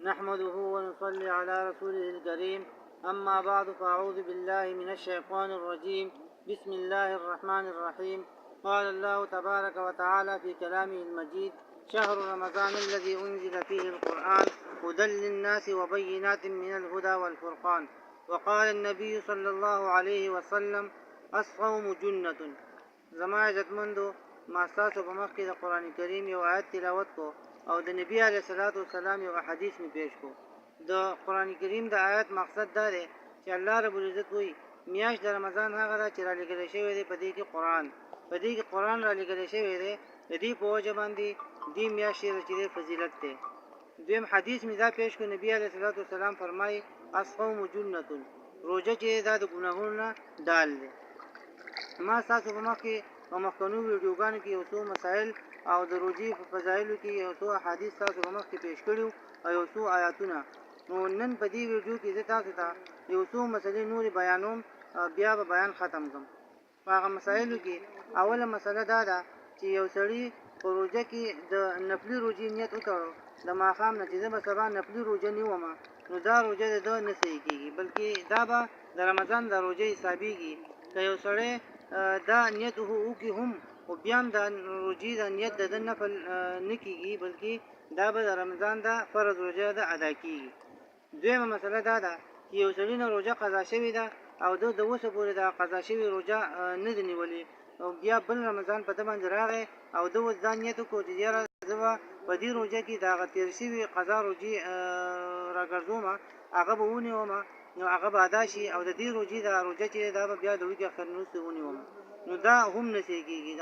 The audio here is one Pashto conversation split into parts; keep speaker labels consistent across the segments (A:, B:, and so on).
A: نحمده ونصلي على رسوله الكريم. أما بعد فأعوذ بالله من الشيطان الرجيم. بسم الله الرحمن الرحيم. قال الله تبارك وتعالى في كلامه المجيد: شهر رمضان الذي أنزل فيه القرآن هدى للناس وبينات من الهدى والفرقان. وقال النبي صلى الله عليه وسلم: الصوم جنة. زما عزتمندو ما ستاسو په مخ کې د قرآن کریم یو آیت تلاوت کو او د نبی علیه الصلاۃ والسلام یو حدیث می پیش کو. د قرآن کریم د آیت مقصد دا دی چې الله رب العزت وایي میاشت د رمضان هغه ده چې را لېږل شوی دی په دې کې قرآن را لېږل شوی دی. د دې په وجه باندې دې میاشتې چې دی فضیلت دی. دویم حدیث می دا پیش کو، نبی علیه الصلاۃ والسلام فرمایي: الصوم جنة. روزه چې دا د ګناهونو نه ډال دی. ما ستاسو په مخ کې په مخکنو ویډیوګانو کې یو څو مسایل او د روزي په فضایلو کې یو څو احادیث تاسو په مخ کې پیش کړیو او یو څو آیاتونه. نو نن په دې ویډیو کې زه تاسو ته یو څو مسلې نورې بیانوم، بیا به بیان ختم کړم. په هغه مسایلو کې اوله مسله دا ده چې یو سړي په روژه کې د نفلي روژې نیت وتړو د ماښام نه چې زه به سبا نفلي روژه نیومه، نو دا روژه د ده نه صحیح کېږي، بلکې دا به د رمضان د روژې حسابېږي. که یو سړی دا نیت وکړي هم خو بیا هم د روژې د نیت د ده نفل نه کېږي، بلکې دا به د رمضان د فرض روژه ده ادا کېږي. دویمه مسله دا ده چې یو سړي نه روژه قضا شوې ده او د اوسه پورې دا قضا شوې روژه نه ده نیولې، او بیا بل رمضان په ده باندې راغی او ده اوس دا نیت وکړو چې یاره زه به په دې روژه کې د هغه تېر شوي قضا روژې راګرځومه، هغه به ونیومه، نو هغه به ادا شي، او د دې روژې دا روژه چې دا به بیا د وروځې اختر نه وروسته ونیومه، نو دا هم نه صحیح کېږي.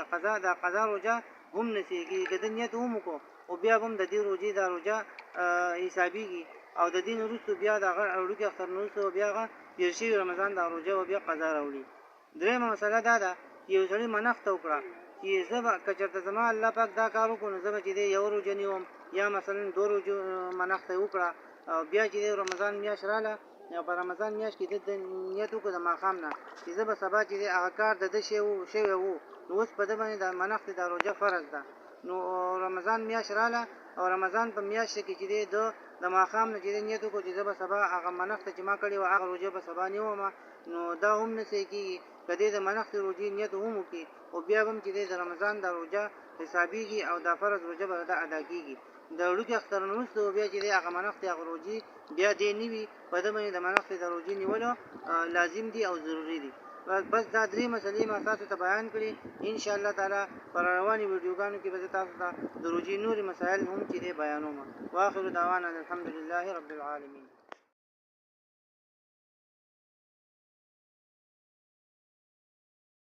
A: د قضا روژه هم نه صحیح کېږي. که د نیت هم وکړو خو بیا به هم د دې روژې دا روژه حسابېږي، او د دې نه وروسته بیا د هغه وروځې اختر نه وروسته بیا هغه تېر شوي رمضان دا روژه به بیا قضا راوړي. درېیمه مسله دا ده چې یو سړي منښته وکړه چې زه به که چېرته زما الله پاک دا کار وکړو نو زه به چې دی یوه روژه نیوم، یا مثلا دوه روژو منښته یې وکړه، او بیا چې دی رمضان میاشت راله او په رمضان میاشت کې د نیت وکړو د ماښام نه چې زه به سبا چې دی هغه کار د ده شوی وو، نو اوس په ده باندې د منښتې دا روژه فرض ده. نو رمضان میاشت راله او رمضان په میاشت کې چې دی د ماښام نه چې دی نیت وکړو چې زه به سبا هغه منښته چې ما کړې وه هغه روژه به سبا نیومه، نو دا هم نه صحیح کېږي. که دی د منښتې روژې نیت هم وکړي او بیا به هم چې دی د رمضان دا روژه حسابېږي او دا فرض روژه به ده ادا کېږي. د وړوکي اختر نه وروسته بیا چې دی هغه منښتې هغه روژې بیا دی نه وي، په ده باندې د منښتې د روژې نیولو لازم دي او ضروري دي. بس دا درې مسلې ما تاسو ته بیان کړي. انشاءالله تعالی پر روانې ویډیوګانو کې به زه تاسو ته د روژې نورې مسایل هم چې دی بیانوم. واخر دعوانا الحمدلله رب العالمین.